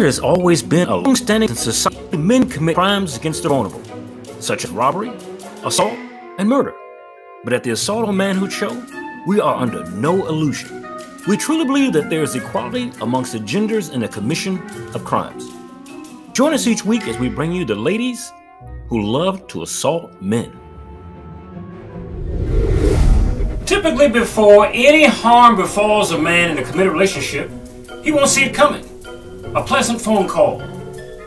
There has always been a long-standing society men commit crimes against the vulnerable, such as robbery, assault, and murder. But at the Assault on Manhood show, we are under no illusion. We truly believe that there is equality amongst the genders in the commission of crimes. Join us each week as we bring you the ladies who love to assault men. Typically, before any harm befalls a man in a committed relationship, he won't see it coming. A pleasant phone call,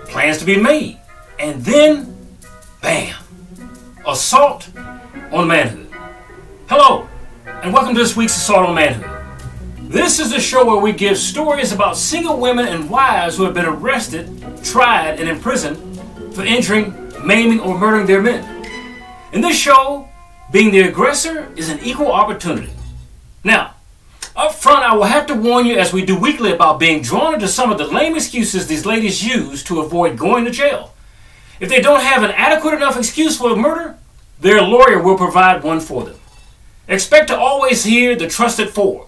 plans to be made, and then, bam, assault on manhood. Hello, and welcome to this week's Assault on Manhood. This is the show where we give stories about single women and wives who have been arrested, tried, and imprisoned for injuring, maiming, or murdering their men. In this show, being the aggressor is an equal opportunity. Now, up front, I will have to warn you, as we do weekly, about being drawn into some of the lame excuses these ladies use to avoid going to jail. If they don't have an adequate enough excuse for the murder, their lawyer will provide one for them. Expect to always hear the trusted four.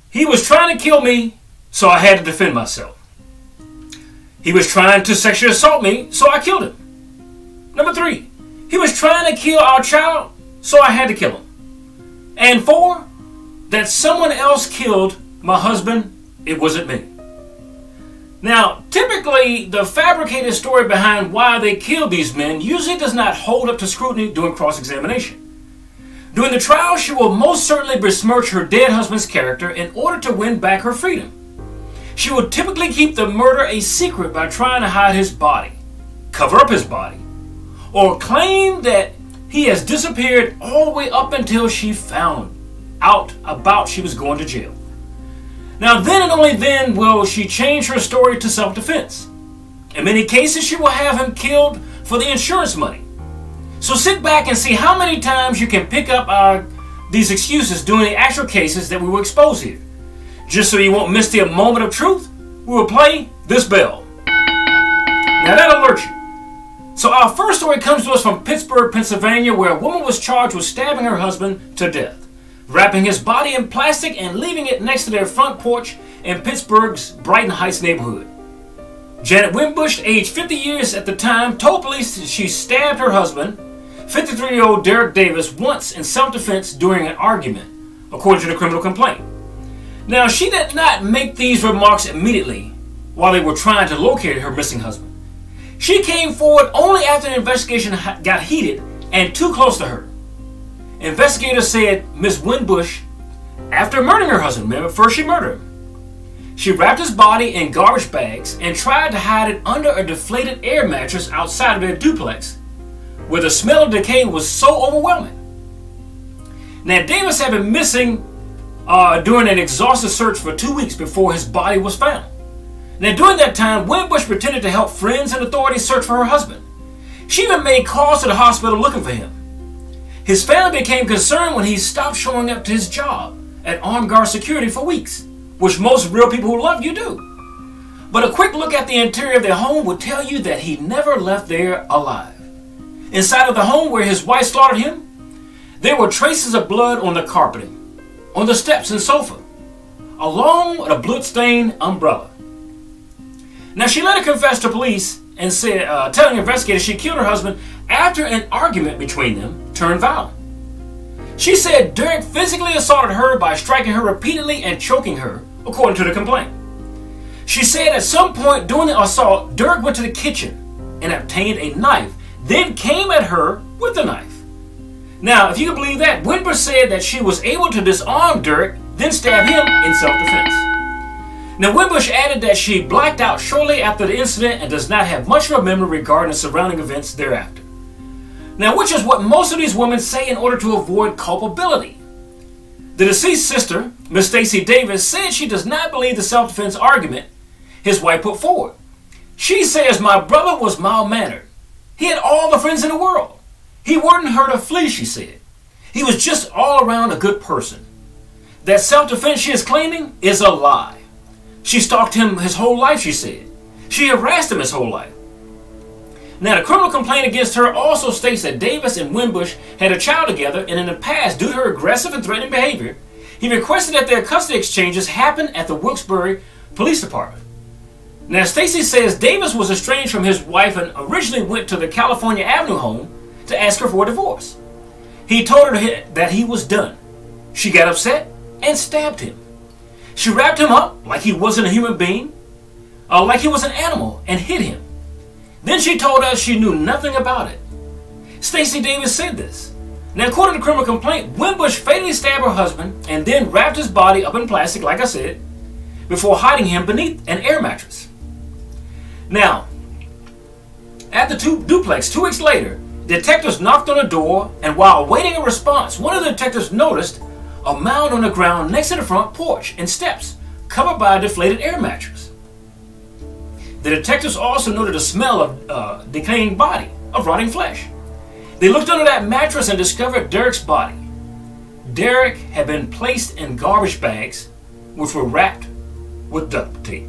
He was trying to kill me, so I had to defend myself. He was trying to sexually assault me, so I killed him. Number 3, he was trying to kill our child, so I had to kill him. And 4, that someone else killed my husband, it wasn't me. Now, typically, the fabricated story behind why they killed these men usually does not hold up to scrutiny during cross-examination. During the trial, she will most certainly besmirch her dead husband's character in order to win back her freedom. She will typically keep the murder a secret by trying to hide his body, cover up his body, or claim that he has disappeared all the way up until she found out about she was going to jail. Now then and only then will she change her story to self-defense. In many cases, she will have him killed for the insurance money. So sit back and see how many times you can pick up these excuses during the actual cases that we will expose here. Just so you won't miss the moment of truth, we will play this bell. Now that'll alert you. So our first story comes to us from Pittsburgh, Pennsylvania, where a woman was charged with stabbing her husband to death, wrapping his body in plastic and leaving it next to their front porch in Pittsburgh's Brighton Heights neighborhood. Janet Wimbush, aged 50 years at the time, told police that she stabbed her husband, 53-year-old Derek Davis, once in self-defense during an argument, according to the criminal complaint. Now, she did not make these remarks immediately while they were trying to locate her missing husband. She came forward only after the investigation got heated and too close to her. Investigators said Ms. Wimbush, after murdering her husband, remember, first she murdered him, she wrapped his body in garbage bags and tried to hide it under a deflated air mattress outside of their duplex, where the smell of decay was so overwhelming. Now, Davis had been missing during an exhaustive search for 2 weeks before his body was found. Now, during that time, Wimbush pretended to help friends and authorities search for her husband. She even made calls to the hospital looking for him. His family became concerned when he stopped showing up to his job at armed guard security for weeks, which most real people who love you do. But a quick look at the interior of their home would tell you that he never left there alive. Inside of the home where his wife slaughtered him, there were traces of blood on the carpeting, on the steps and sofa, along with a blood-stained umbrella. Now, she later confessed to police and said, telling investigators she killed her husband after an argument between them turned violent. She said Derek physically assaulted her by striking her repeatedly and choking her, according to the complaint. She said at some point during the assault, Derek went to the kitchen and obtained a knife, then came at her with the knife. Now, if you can believe that, Wimbush said that she was able to disarm Derek, then stab him in self-defense. Now, Wimbush added that she blacked out shortly after the incident and does not have much of a memory regarding the surrounding events thereafter. Now, which is what most of these women say in order to avoid culpability. The deceased sister, Miss Stacy Davis, said she does not believe the self-defense argument his wife put forward. She says, "My brother was mild-mannered. He had all the friends in the world. He wouldn't hurt a flea," she said. "He was just all around a good person. That self-defense she is claiming is a lie. She stalked him his whole life," she said. "She harassed him his whole life." Now, the criminal complaint against her also states that Davis and Wimbush had a child together, and in the past, due to her aggressive and threatening behavior, he requested that their custody exchanges happen at the Wilkes-Barre Police Department. Now, Stacy says Davis was estranged from his wife and originally went to the California Avenue home to ask her for a divorce. He told her that he was done. She got upset and stabbed him. She wrapped him up like he wasn't a human being, like he was an animal, and hid him. Then she told us she knew nothing about it. Stacy Davis said this. Now, according to the criminal complaint, Wimbush fatally stabbed her husband and then wrapped his body up in plastic, like I said, before hiding him beneath an air mattress. Now, at the duplex 2 weeks later, detectives knocked on the door, and while awaiting a response, one of the detectives noticed a mound on the ground next to the front porch and steps, covered by a deflated air mattress. The detectives also noted a smell of decaying body, of rotting flesh. They looked under that mattress and discovered Derek's body. Derek had been placed in garbage bags, which were wrapped with duct tape.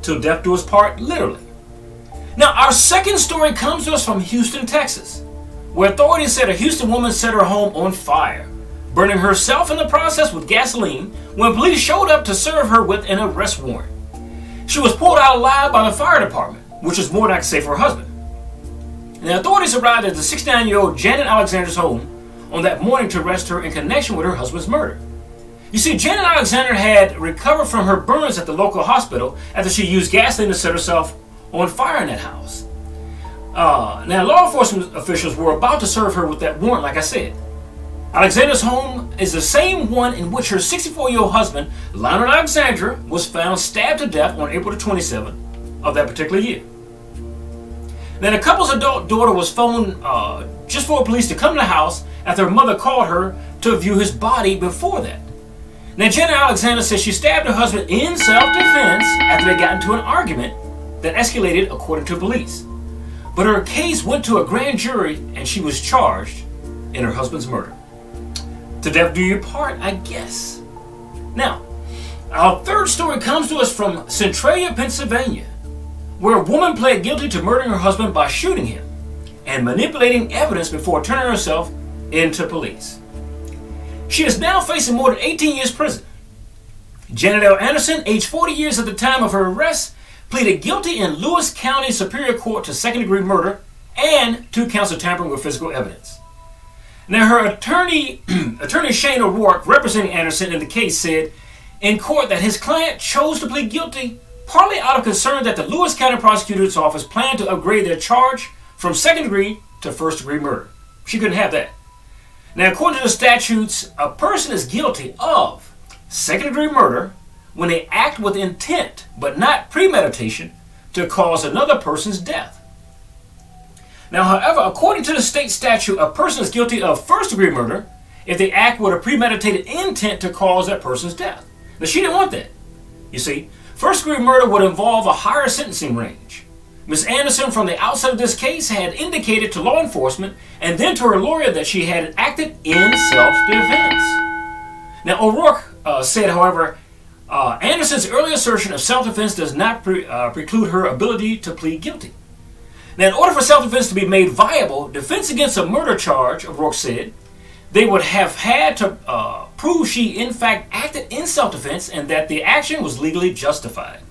Till death do us part, literally. Now, our second story comes to us from Houston, Texas, where authorities said a Houston woman set her home on fire, burning herself in the process with gasoline when police showed up to serve her with an arrest warrant. She was pulled out alive by the fire department, which is more than I could say for her husband. The authorities arrived at the 69-year-old Janet Alexander's home on that morning to arrest her in connection with her husband's murder. You see, Janet Alexander had recovered from her burns at the local hospital after she used gasoline to set herself on fire in that house. Now, law enforcement officials were about to serve her with that warrant, like I said. Alexander's home is the same one in which her 64-year-old husband, Lionel Alexander, was found stabbed to death on April the 27th of that particular year. Now, the couple's adult daughter was phoned just for police to come to the house after her mother called her to view his body before that. Now, Janet Alexander says she stabbed her husband in self-defense after they got into an argument that escalated, according to police. But her case went to a grand jury and she was charged in her husband's murder. To death do you part, I guess. Now, our third story comes to us from Centralia, Pennsylvania, where a woman pled guilty to murdering her husband by shooting him and manipulating evidence before turning herself into police. She is now facing more than 18 years prison. Janet L. Anderson, aged 40 years at the time of her arrest, pleaded guilty in Lewis County Superior Court to second-degree murder and 2 counts of tampering with physical evidence. Now, her attorney Shane O'Rourke, representing Anderson in the case, said in court that his client chose to plead guilty partly out of concern that the Lewis County Prosecutor's Office planned to upgrade their charge from second-degree to first-degree murder. She couldn't have that. Now, according to the statutes, a person is guilty of second-degree murder when they act with intent, but not premeditation, to cause another person's death. Now, however, according to the state statute, a person is guilty of first-degree murder if they act with a premeditated intent to cause that person's death. Now, she didn't want that. You see, first-degree murder would involve a higher sentencing range. Ms. Anderson, from the outset of this case, had indicated to law enforcement and then to her lawyer that she had acted in self-defense. Now, O'Rourke said, however, Anderson's early assertion of self-defense does not preclude her ability to plead guilty. Now, in order for self-defense to be made viable, defense against a murder charge, O'Rourke said, they would have had to prove she in fact acted in self-defense and that the action was legally justified.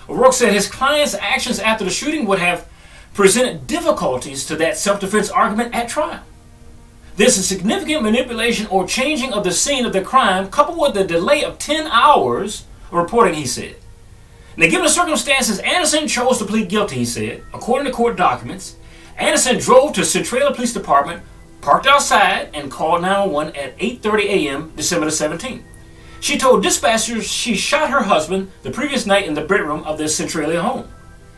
O'Rourke said his client's actions after the shooting would have presented difficulties to that self-defense argument at trial. There's a significant manipulation or changing of the scene of the crime coupled with the delay of 10 hours of reporting, he said. Now, given the circumstances, Anderson chose to plead guilty, he said. According to court documents, Anderson drove to Centralia Police Department, parked outside, and called 911 at 8:30 a.m. December the 17th. She told dispatchers she shot her husband the previous night in the bedroom of their Centralia home.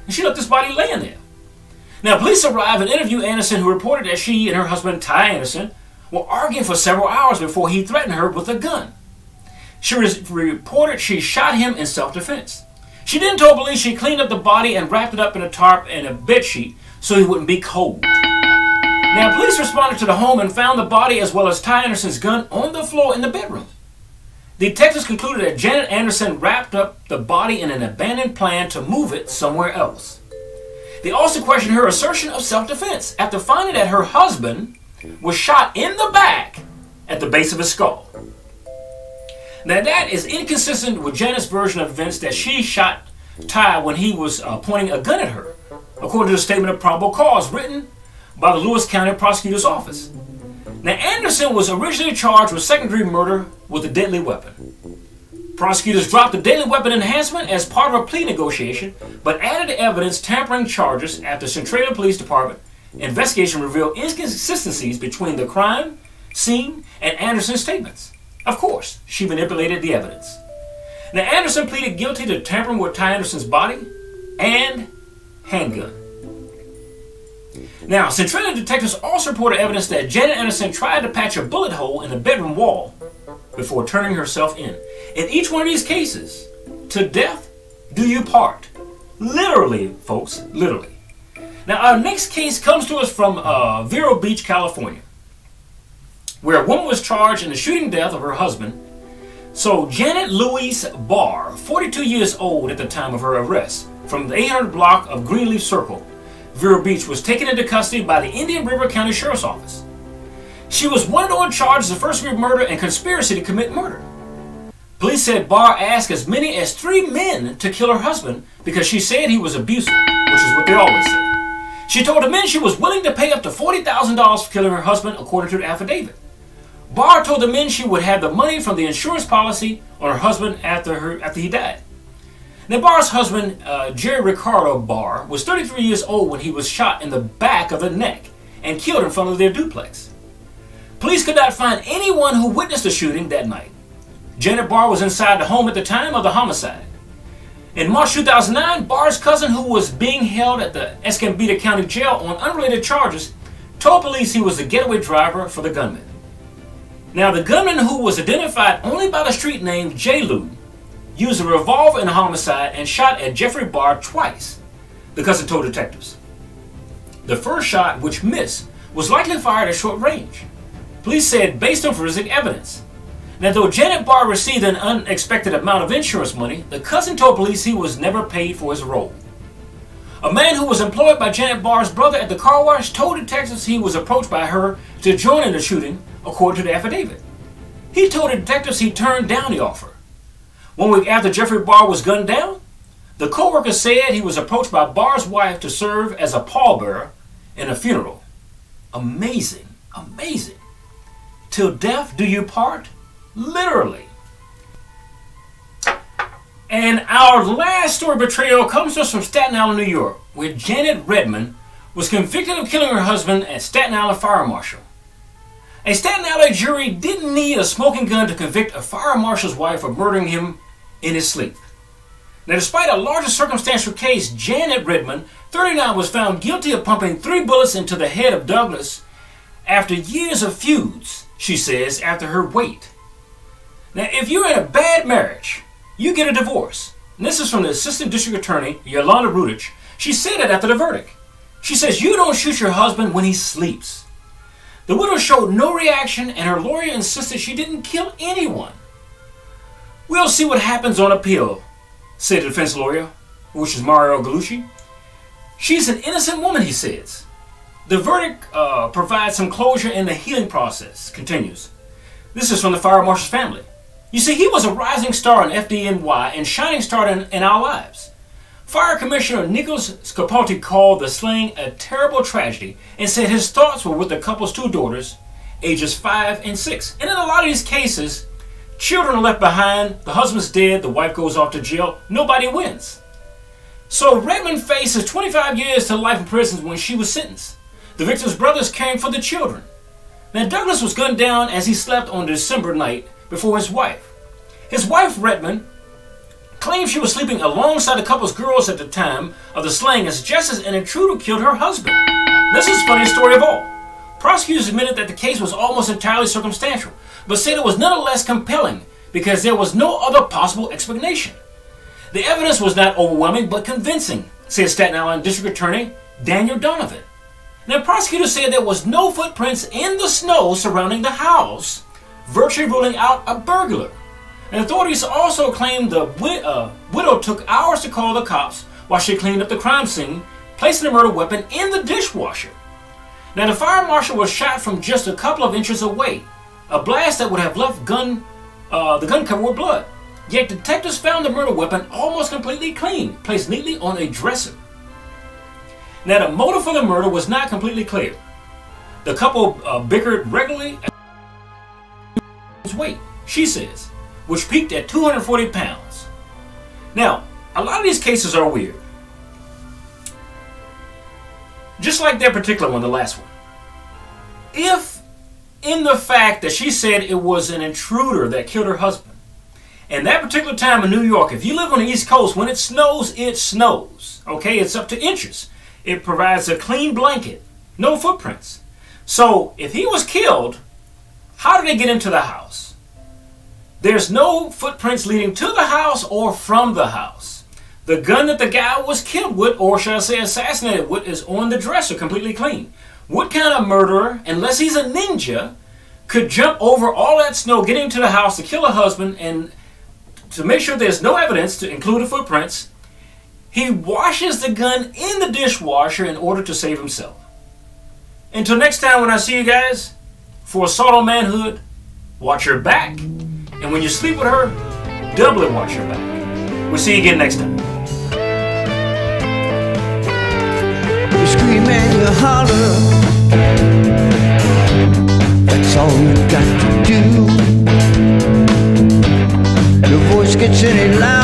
And she left his body laying there. Now, police arrived and interviewed Anderson, who reported that she and her husband, Ty Anderson, were arguing for several hours before he threatened her with a gun. She reported she shot him in self-defense. She then told police she cleaned up the body and wrapped it up in a tarp and a bedsheet so he wouldn't be cold. Now, police responded to the home and found the body as well as Ty Anderson's gun on the floor in the bedroom. Detectives concluded that Janet Anderson wrapped up the body in an abandoned plan to move it somewhere else. They also questioned her assertion of self-defense after finding that her husband was shot in the back at the base of his skull. Now that is inconsistent with Janet's version of events that she shot Ty when he was pointing a gun at her, according to the statement of probable cause written by the Lewis County Prosecutor's Office. Now Anderson was originally charged with second-degree murder with a deadly weapon. Prosecutors dropped the deadly weapon enhancement as part of a plea negotiation, but added evidence tampering charges after Centralia Police Department investigation revealed inconsistencies between the crime scene and Anderson's statements. Of course, she manipulated the evidence. Now Anderson pleaded guilty to tampering with Ty Anderson's body and handgun. Now, Centralia detectives also reported evidence that Janet Anderson tried to patch a bullet hole in the bedroom wall before turning herself in. In each one of these cases, to death do you part. Literally, folks, literally. Now, our next case comes to us from Vero Beach, California, where a woman was charged in the shooting death of her husband. So, Janet Louise Barr, 42 years old at the time of her arrest, from the 800 block of Greenleaf Circle, Vero Beach, was taken into custody by the Indian River County Sheriff's Office. She was wanted on charges of first-degree murder and conspiracy to commit murder. Police said Barr asked as many as 3 men to kill her husband because she said he was abusive, which is what they always say. She told the men she was willing to pay up to $40,000 for killing her husband, according to the affidavit. Barr told the men she would have the money from the insurance policy on her husband after he died. Now, Barr's husband, Jerry Ricardo Barr, was 33 years old when he was shot in the back of the neck and killed in front of their duplex. Police could not find anyone who witnessed the shooting that night. Janet Barr was inside the home at the time of the homicide. In March 2009, Barr's cousin, who was being held at the Escambita County Jail on unrelated charges, told police he was the getaway driver for the gunman. Now, the gunman, who was identified only by the street name J. Lou, used a revolver in the homicide and shot at Jeffrey Barr twice, the cousin told detectives. The first shot, which missed, was likely fired at short range. Police said based on forensic evidence. Now, though Janet Barr received an unexpected amount of insurance money, the cousin told police he was never paid for his role. A man who was employed by Janet Barr's brother at the car wash told detectives he was approached by her to join in the shooting, according to the affidavit. He told the detectives he turned down the offer. 1 week after Jeffrey Barr was gunned down, the co-worker said he was approached by Barr's wife to serve as a pallbearer in a funeral. Amazing, amazing. Till death do you part? Literally. And our last story of betrayal comes to us from Staten Island, New York, where Janet Redmond was convicted of killing her husband at Staten Island Fire Marshal. A Staten Island jury didn't need a smoking gun to convict a fire marshal's wife of murdering him in his sleep. Now, despite a larger circumstantial case, Janet Redmond, 39, was found guilty of pumping 3 bullets into the head of Douglas after years of feuds, she says, after her weight. Now, if you're in a bad marriage, you get a divorce. And this is from the Assistant District Attorney, Yolanda Rudich. She said it after the verdict. She says, you don't shoot your husband when he sleeps. The widow showed no reaction, and her lawyer insisted she didn't kill anyone. We'll see what happens on appeal, said the defense lawyer, which is Mario Galucci. She's an innocent woman, he says. The verdict provides some closure in the healing process, continues. This is from the fire marshal's family. You see, he was a rising star in FDNY and shining star in our lives. Fire Commissioner Nicholas Scapolti called the slaying a terrible tragedy and said his thoughts were with the couple's 2 daughters, ages 5 and 6. And in a lot of these cases, children are left behind, the husband's dead, the wife goes off to jail, nobody wins. So Redmond faces 25 years to life in prison when she was sentenced. The victim's brothers came for the children. Now, Douglas was gunned down as he slept on December night before his wife. His wife, Redmond, claimed she was sleeping alongside the couple's girls at the time of the slaying and suggested an intruder killed her husband. This is the funniest story of all. Prosecutors admitted that the case was almost entirely circumstantial, but said it was nonetheless compelling because there was no other possible explanation. The evidence was not overwhelming but convincing, said Staten Island District Attorney Daniel Donovan. Now, prosecutors said there was no footprints in the snow surrounding the house, virtually ruling out a burglar. And authorities also claimed the widow took hours to call the cops while she cleaned up the crime scene, placing the murder weapon in the dishwasher. Now, the fire marshal was shot from just a couple of inches away, a blast that would have left gun the gun covered with blood. Yet detectives found the murder weapon almost completely clean, placed neatly on a dresser. Now, the motive for the murder was not completely clear. The couple bickered regularly at his weight, she says, which peaked at 240 pounds. Now, a lot of these cases are weird. Just like that particular one, the last one. If, in the fact that she said it was an intruder that killed her husband, and that particular time in New York, if you live on the East Coast, when it snows, okay? It's up to inches. It provides a clean blanket, no footprints. So, if he was killed, how did they get into the house? There's no footprints leading to the house or from the house. The gun that the guy was killed with, or should I say assassinated with, is on the dresser, completely clean. What kind of murderer, unless he's a ninja, could jump over all that snow, get into the house to kill a husband, and to make sure there's no evidence, to include the footprints, he washes the gun in the dishwasher in order to save himself. Until next time when I see you guys, for Assault on Manhood, watch your back. And when you sleep with her, doubly watch your back. We'll see you again next time. You scream and you holler, that's all you got to do. Your voice gets any louder.